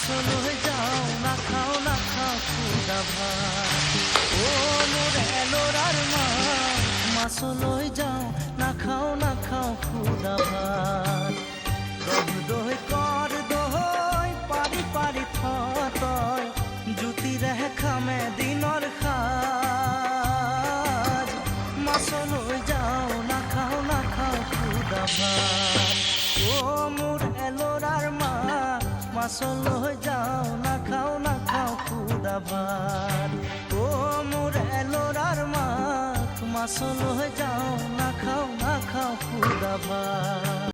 Muscle হয়ে যাও না খাও খুদা ভাত। ও মোর এলোরার মা মাছল হয়ে যাও না খাও খুদা ভাত। দহ দই কর দই পারি পারি থতয় জুতি রেহে খামে দিনর খাজ। মাছল হয়ে যাও না খাও খুদা ভাত। ও মোর এলোরার মা মাছল হয়ে যাও না খাও খুদা ভাত। ও মোর এলোরার মা মাছল হয়ে যাও না খাও খুদা ভাত।